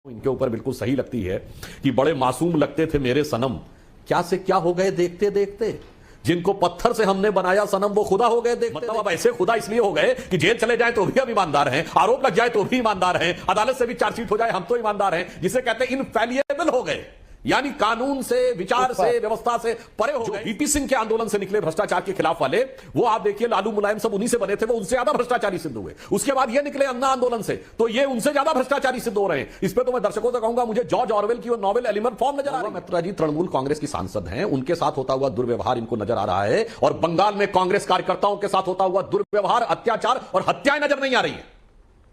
इनके ऊपर बिल्कुल सही लगती है कि बड़े मासूम लगते थे मेरे सनम, क्या से क्या हो गए देखते देखते। जिनको पत्थर से हमने बनाया सनम वो खुदा हो गए देखते। मतलब अब ऐसे खुदा इसलिए हो गए कि जेल चले जाए तो भी हम ईमानदार हैं, आरोप लग जाए तो भी ईमानदार हैं, अदालत से भी चार्जशीट हो जाए हम तो ईमानदार हैं, जिसे कहते हैं इनफैलिएबल हो गए, यानी कानून से, विचार से, व्यवस्था से परे हो गए। वीपी सिंह के आंदोलन से निकले भ्रष्टाचार के खिलाफ वाले, वो आप देखिए लालू मुलायम सब उन्हीं से बने थे, वो उनसे ज्यादा भ्रष्टाचारी सिद्ध हुए। उसके बाद ये निकले अन्ना आंदोलन से, तो ये उनसे ज्यादा भ्रष्टाचारी सिद्ध हो रहे हैं। इस पे तो मैं दर्शकों से कहूंगा, मुझे जॉर्ज ऑरवेल की वो नॉवेल एलिमेंट फॉर्म नजर आ रहा है। मित्रा जी तृणमूल कांग्रेस की सांसद हैं, उनके साथ होता हुआ दुर्व्यवहार इनको नजर आ रहा है, और बंगाल में कांग्रेस कार्यकर्ताओं के साथ होता हुआ दुर्व्यवहार, अत्याचार और हत्याएं नजर नहीं आ रही है।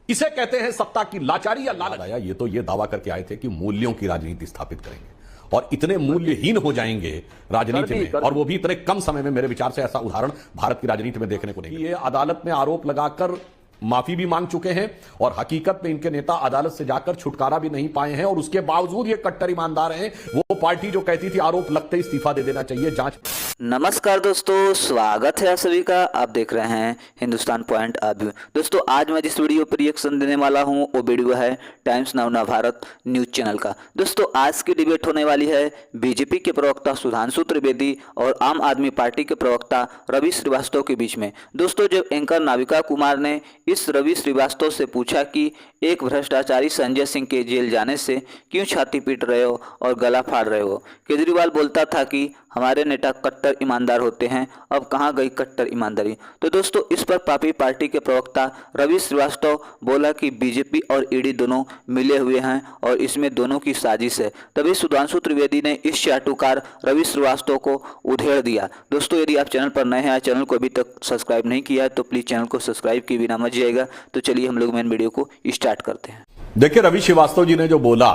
इसे कहते हैं सत्ता की लाचारी या लालच। आया ये तो ये दावा करके आए थे कि मूल्यों की राजनीति स्थापित करेंगे और इतने मूल्यहीन हो जाएंगे राजनीति में, और वो भी इतने कम समय में। मेरे विचार से ऐसा उदाहरण भारत की राजनीति में देखने को नहीं। ये अदालत में आरोप लगाकर माफी भी मांग चुके हैं, और हकीकत में इनके नेता अदालत से जाकर छुटकारा भी नहीं पाए हैं, और उसके बावजूद ये कट्टर ईमानदार हैं। वो पार्टी जो कहती थी आरोप लगते ही इस्तीफा दे देना चाहिए, जांच। नमस्कार दोस्तों, स्वागत है आप सभी का। आप देख रहे हैं हिंदुस्तान पॉइंट ऑफ व्यू। दोस्तों आज मैं जिस वीडियो पर रिएक्शन देने वाला हूं वो वीडियो है टाइम्स नाउ ना भारत न्यूज चैनल का। दोस्तों आज की डिबेट होने वाली है बीजेपी के प्रवक्ता सुधांशु त्रिवेदी और आम आदमी पार्टी के प्रवक्ता रवि श्रीवास्तव के बीच में। दोस्तों जब एंकर नाविका कुमार ने इस रवि श्रीवास्तव से पूछा कि एक भ्रष्टाचारी संजय सिंह के जेल जाने से क्यों छाती पीट रहे हो और गला फाड़ रहे हो, केजरीवाल बोलता था कि हमारे नेता कट्टर ईमानदार होते हैं, अब कहाँ गई कट्टर ईमानदारी। तो दोस्तों इस पर पापी पार्टी के प्रवक्ता रवि श्रीवास्तव बोला कि बीजेपी और ईडी दोनों मिले हुए हैं और इसमें दोनों की साजिश है। तभी सुधांशु त्रिवेदी ने इस चाटुकार रवि श्रीवास्तव को उधेड़ दिया। दोस्तों यदि आप चैनल पर नए हैं, चैनल को अभी तक सब्सक्राइब नहीं किया है तो प्लीज़ चैनल को सब्सक्राइब किए बिना मत जाइएगा। तो चलिए हम लोग मेन वीडियो को स्टार्ट करते हैं। देखिए रवि श्रीवास्तव जी ने जो बोला,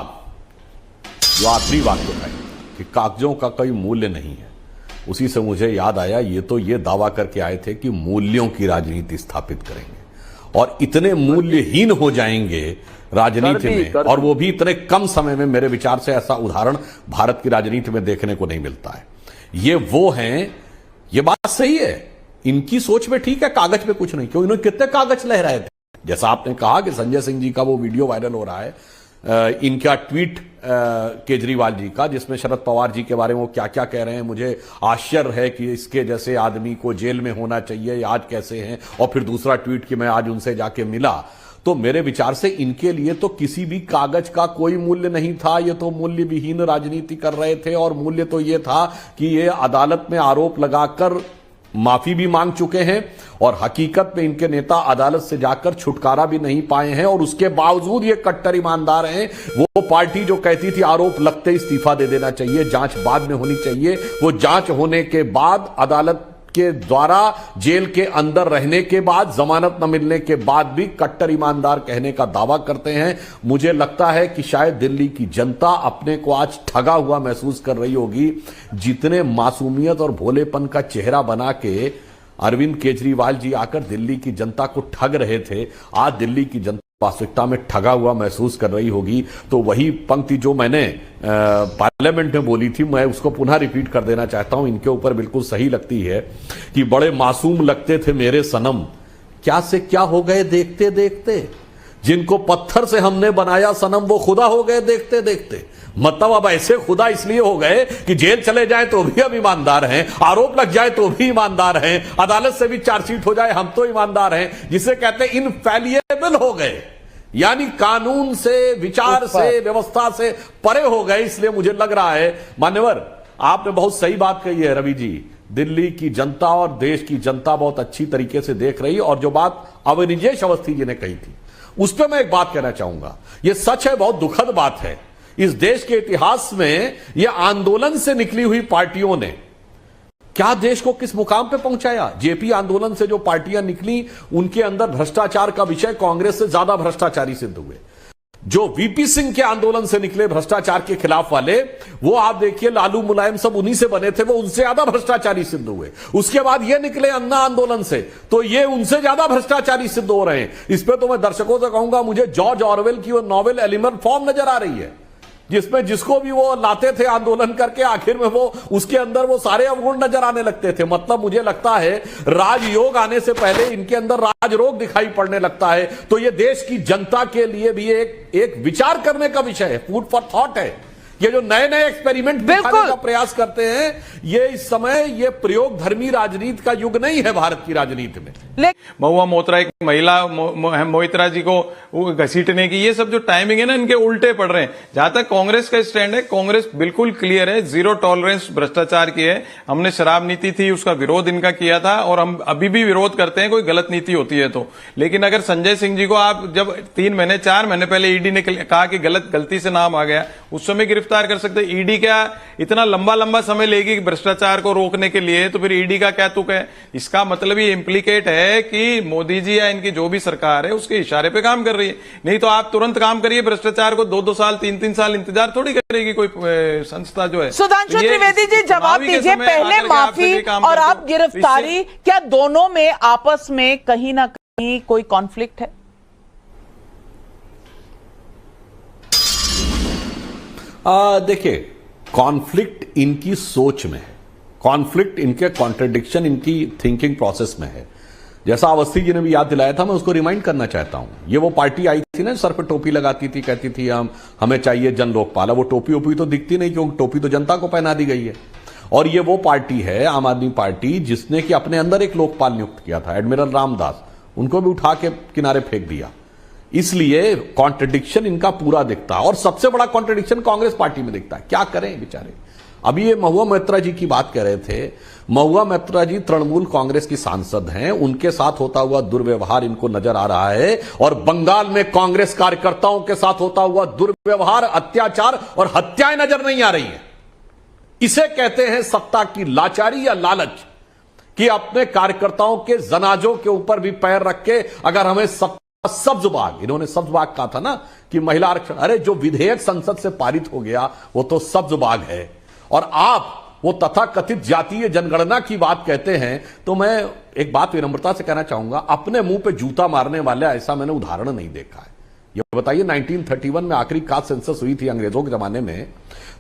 जो आखिरी वाक्य है कि कागजों का कोई मूल्य नहीं है, उसी से मुझे याद आया ये तो ये दावा करके आए थे कि मूल्यों की राजनीति स्थापित करेंगे और इतने मूल्यहीन हो जाएंगे राजनीति में, और वो भी इतने कम समय में। मेरे विचार से ऐसा उदाहरण भारत की राजनीति में देखने को नहीं मिलता है। ये वो हैं, ये बात सही है, इनकी सोच में ठीक है, कागज पे कुछ नहीं। क्यों, इन्होंने कितने कागज लहराए थे। जैसा आपने कहा कि संजय सिंह जी का वो वीडियो वायरल हो रहा है, इनका ट्वीट केजरीवाल जी का, जिसमें शरद पवार जी के बारे में वो क्या क्या कह रहे हैं। मुझे आश्चर्य है कि इसके जैसे आदमी को जेल में होना चाहिए, आज कैसे हैं। और फिर दूसरा ट्वीट कि मैं आज उनसे जाके मिला। तो मेरे विचार से इनके लिए तो किसी भी कागज का कोई मूल्य नहीं था। ये तो मूल्य विहीन राजनीति कर रहे थे, और मूल्य तो ये था कि ये अदालत में आरोप लगाकर माफी भी मांग चुके हैं, और हकीकत में इनके नेता अदालत से जाकर छुटकारा भी नहीं पाए हैं, और उसके बावजूद ये कट्टर ईमानदार हैं। वो पार्टी जो कहती थी आरोप लगते ही इस्तीफा दे देना चाहिए, जांच बाद में होनी चाहिए, वो जांच होने के बाद, अदालत के द्वारा जेल के अंदर रहने के बाद, जमानत न मिलने के बाद भी कट्टर ईमानदार कहने का दावा करते हैं। मुझे लगता है कि शायद दिल्ली की जनता अपने को आज ठगा हुआ महसूस कर रही होगी। जितने मासूमियत और भोलेपन का चेहरा बना के अरविंद केजरीवाल जी आकर दिल्ली की जनता को ठग रहे थे, आज दिल्ली की जनता वास्तविकता में ठगा हुआ महसूस कर रही होगी। तो वही पंक्ति जो मैंने पार्लियामेंट में बोली थी, मैं उसको पुनः रिपीट कर देना चाहता हूं। इनके ऊपर बिल्कुल सही लगती है कि बड़े मासूम लगते थे मेरे सनम, क्या से क्या हो गए देखते देखते। जिनको पत्थर से हमने बनाया सनम वो खुदा हो गए देखते देखते। मतलब अब ऐसे खुदा इसलिए हो गए कि जेल चले जाए तो भी हम ईमानदार हैं, आरोप लग जाए तो भी ईमानदार हैं, अदालत से भी चार्जशीट हो जाए हम तो ईमानदार हैं, जिसे कहते हैं इनफैलिएबल हो गए, यानी कानून से, विचार से, व्यवस्था से परे हो गए। इसलिए मुझे लग रहा है, मान्यवर आपने बहुत सही बात कही है रवि जी, दिल्ली की जनता और देश की जनता बहुत अच्छी तरीके से देख रही। और जो बात अवनिजेश अवस्थी जी ने कही थी, उस पर मैं एक बात कहना चाहूंगा। यह सच है, बहुत दुखद बात है। इस देश के इतिहास में यह आंदोलन से निकली हुई पार्टियों ने क्या देश को किस मुकाम पे पहुंचाया। जेपी आंदोलन से जो पार्टियां निकली, उनके अंदर भ्रष्टाचार का विषय कांग्रेस से ज्यादा भ्रष्टाचारी सिद्ध हुए। जो वीपी सिंह के आंदोलन से निकले भ्रष्टाचार के खिलाफ वाले, वो आप देखिए लालू मुलायम सब उन्हीं से बने थे, वो उनसे ज्यादा भ्रष्टाचारी सिद्ध हुए। उसके बाद ये निकले अन्ना आंदोलन से, तो ये उनसे ज्यादा भ्रष्टाचारी सिद्ध हो रहे हैं। इस पे तो मैं दर्शकों से कहूंगा, मुझे जॉर्ज ऑरवेल की वो नॉवेल एलिमेंट फॉर्म नजर आ रही है, जिसमें जिसको भी वो लाते थे आंदोलन करके, आखिर में वो उसके अंदर वो सारे अवगुण नजर आने लगते थे। मतलब मुझे लगता है राजयोग आने से पहले इनके अंदर राजरोग दिखाई पड़ने लगता है। तो ये देश की जनता के लिए भी एक विचार करने का विषय है, फूड फॉर थॉट है। ये जो नए नए एक्सपेरिमेंट दिखाने का प्रयास करते हैं, ये इस समय ये प्रयोग धर्मी राजनीति का युग नहीं है भारत की राजनीति में। महुआ मोइत्रा एक महिला मोइत्रा जी को घसीटने की, ये सब जो टाइमिंग है ना, इनके उल्टे पड़ रहे हैं। जहां तक कांग्रेस का स्टैंड है, कांग्रेस बिल्कुल क्लियर है, जीरो टॉलरेंस भ्रष्टाचार की है। हमने शराब नीति थी उसका विरोध इनका किया था और हम अभी भी विरोध करते हैं कोई गलत नीति होती है तो। लेकिन अगर संजय सिंह जी को आप जब 3 महीने 4 महीने पहले ईडी ने कहा कि गलती से नाम आ गया, उस समय गिरफ्तार कर सकते। ईडी क्या इतना लंबा समय लेगी भ्रष्टाचार को रोकने के लिए? तो फिर ईडी का क्या तुक है? इसका मतलब ये इंप्लीकेट है कि मोदी जी या इनकी जो भी सरकार है उसके इशारे पे काम कर रही है। नहीं तो आप तुरंत काम करिए, भ्रष्टाचार को 2-2 साल 3-3 साल इंतजार थोड़ी करेगी कोई संस्था जो है। सुधांशु त्रिवेदी जी जवाब दीजिए, पहले माफी और अब गिरफ्तारी, क्या दोनों में आपस में कहीं ना कहीं कोई कॉन्फ्लिक्ट है? देखिए, कॉन्फ्लिक्ट इनकी सोच में है, कॉन्फ्लिक्ट इनके कॉन्ट्रडिक्शन इनकी थिंकिंग प्रोसेस में है। जैसा अवस्थी जी ने भी याद दिलाया था, मैं उसको रिमाइंड करना चाहता हूं। ये वो पार्टी आई थी ना, सर पे टोपी लगाती थी, कहती थी हमें चाहिए जन लोकपाल। वो टोपी ओपी तो दिखती नहीं, क्योंकि टोपी तो जनता को पहना दी गई है। और ये वो पार्टी है, आम आदमी पार्टी, जिसने कि अपने अंदर एक लोकपाल नियुक्त किया था, एडमिरल रामदास, उनको भी उठा के किनारे फेंक दिया। इसलिए कॉन्ट्रडिक्शन इनका पूरा दिखता है। और सबसे बड़ा कॉन्ट्रडिक्शन कांग्रेस पार्टी में दिखता है। क्या करें बेचारे। अभी ये महुआ मोइत्रा जी की बात कर रहे थे। महुआ मोइत्रा जी तृणमूल कांग्रेस की सांसद हैं, उनके साथ होता हुआ दुर्व्यवहार इनको नजर आ रहा है। और बंगाल में कांग्रेस कार्यकर्ताओं के साथ होता हुआ दुर्व्यवहार, अत्याचार और हत्याएं नजर नहीं आ रही है। इसे कहते हैं सत्ता की लाचारी या लालच, कि अपने कार्यकर्ताओं के जनाजों के ऊपर भी पैर रख के अगर हमें सब्ज बाग, इन्होंने सब्ज बाग कहा था ना कि महिला आरक्षण, अरे जो विधेयक संसद से पारित हो गया वो तो सब्ज बाग है। और आप वो तथाकथित जातीय जनगणना की बात कहते हैं। तो मैं एक बात विनम्रता से कहना चाहूंगा, अपने मुंह पे जूता मारने वाले ऐसा मैंने उदाहरण नहीं देखा है। ये बताइए, 1931 में आखिरी कास्ट सेंसस हुई थी अंग्रेजों के जमाने में,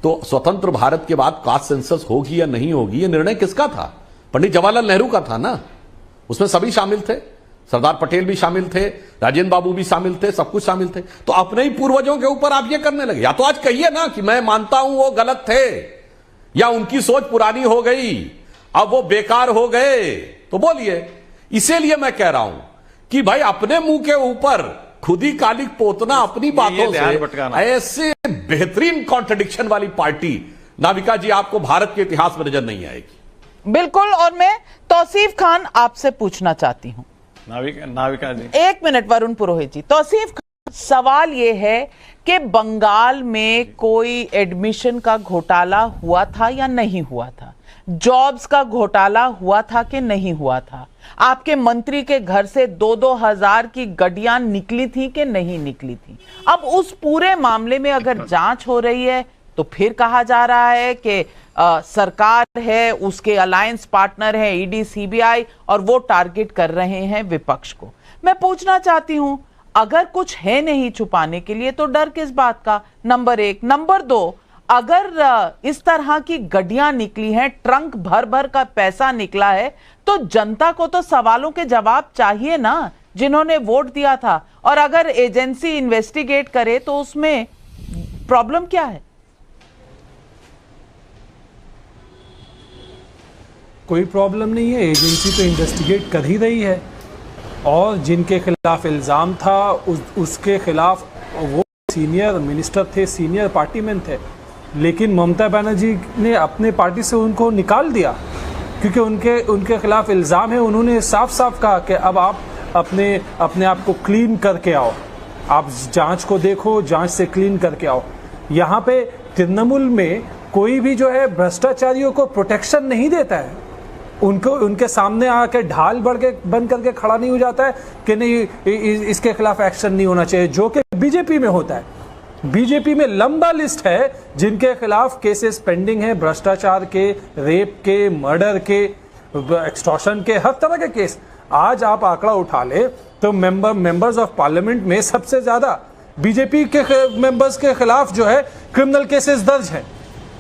तो स्वतंत्र भारत के बाद कास्ट सेंसस होगी या नहीं होगी, ये निर्णय किसका था? पंडित जवाहरलाल नेहरू का था ना। उसमें सभी शामिल थे, सरदार पटेल भी शामिल थे, राजेंद्र बाबू भी शामिल थे, सब कुछ शामिल थे। तो अपने ही पूर्वजों के ऊपर आप ये करने लगे। या तो आज कहिए ना कि मैं मानता हूं वो गलत थे, या उनकी सोच पुरानी हो गई, अब वो बेकार हो गए, तो बोलिए। इसीलिए मैं कह रहा हूं कि भाई अपने मुंह के ऊपर खुद ही कालिक पोतना अपनी बातों से, ऐसे बेहतरीन कॉन्ट्रडिक्शन वाली पार्टी नाविका जी आपको भारत के इतिहास में नजर नहीं आएगी। बिल्कुल। और मैं तौसीफ खान आपसे पूछना चाहती हूं। नाविका जी 1 मिनट। वरुण पुरोहित जी, तौसीफ खान, सवाल यह है कि बंगाल में कोई एडमिशन का घोटाला हुआ था या नहीं हुआ था? जॉब्स का घोटाला हुआ था कि नहीं हुआ था? आपके मंत्री के घर से 2-2 हजार की गड्डियां निकली थी कि नहीं निकली थी? अब उस पूरे मामले में अगर जांच हो रही है तो फिर कहा जा रहा है कि सरकार है, उसके अलायंस पार्टनर है ईडी, सीबीआई, और वो टारगेट कर रहे हैं विपक्ष को। मैं पूछना चाहती हूं, अगर कुछ है नहीं छुपाने के लिए तो डर किस बात का? नंबर 1। नंबर 2, अगर इस तरह की गड्डियां निकली हैं, ट्रंक भर भर का पैसा निकला है, तो जनता को तो सवालों के जवाब चाहिए ना, जिन्होंने वोट दिया था। और अगर एजेंसी इन्वेस्टिगेट करे तो उसमें प्रॉब्लम क्या है? कोई प्रॉब्लम नहीं है, एजेंसी तो इन्वेस्टिगेट कर ही रही है। और जिनके खिलाफ इल्ज़ाम था उसके खिलाफ वो सीनियर मिनिस्टर थे, सीनियर पार्टी मैन थे, लेकिन ममता बनर्जी ने अपने पार्टी से उनको निकाल दिया क्योंकि उनके खिलाफ इल्ज़ाम है। उन्होंने साफ साफ कहा कि अब आप अपने आप को क्लीन करके आओ, आप जांच को देखो, जांच से क्लीन करके आओ। यहाँ पे तृणमूल में कोई भी जो है भ्रष्टाचारियों को प्रोटेक्शन नहीं देता है। उनके सामने आके ढाल बन करके खड़ा नहीं हो जाता है कि नहीं इसके खिलाफ एक्शन नहीं होना चाहिए, जो कि बीजेपी में होता है। बीजेपी में लंबा लिस्ट है जिनके खिलाफ केसेस पेंडिंग है, भ्रष्टाचार के, रेप के, मर्डर के, एक्सटॉर्शन के, हर तरह के केस। आज आप आंकड़ा उठा ले तो मेंबर्स ऑफ पार्लियामेंट में सबसे ज्यादा बीजेपी के मेंबर्स के खिलाफ जो है क्रिमिनल केसेस दर्ज है।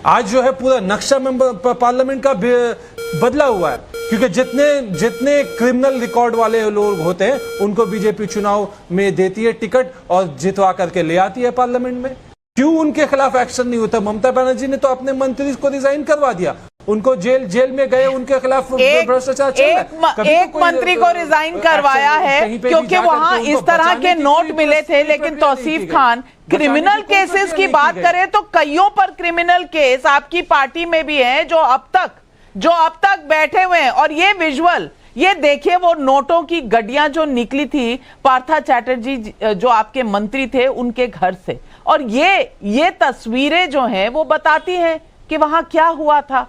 आज जो है पूरा नक्शा पार्लियामेंट का बदला हुआ है, क्योंकि जितने क्रिमिनल रिकॉर्ड वाले लोग होते हैं उनको बीजेपी चुनाव में देती है टिकट और जितवा करके ले आती है पार्लियामेंट में। क्यों उनके खिलाफ एक्शन नहीं होता? ममता बनर्जी ने तो अपने मंत्री को रिजाइन करवा दिया, उनको जेल में गए, उनके खिलाफ भ्रष्टाचार चल रहा है। एक मंत्री को रिजाइन करवाया है क्योंकि वहां इस तरह के नोट मिले थे। लेकिन तौसीफ खान, क्रिमिनल केसेस की बात करें तो कईयों पर क्रिमिनल केस आपकी पार्टी में भी हैं जो अब तक बैठे हुए हैं। और ये विजुअल, ये देखिए वो नोटों की गड्डियां जो निकली थी पार्था चैटर्जी जो आपके मंत्री थे उनके घर से, और ये तस्वीरें जो हैं वो बताती हैं कि वहां क्या हुआ था।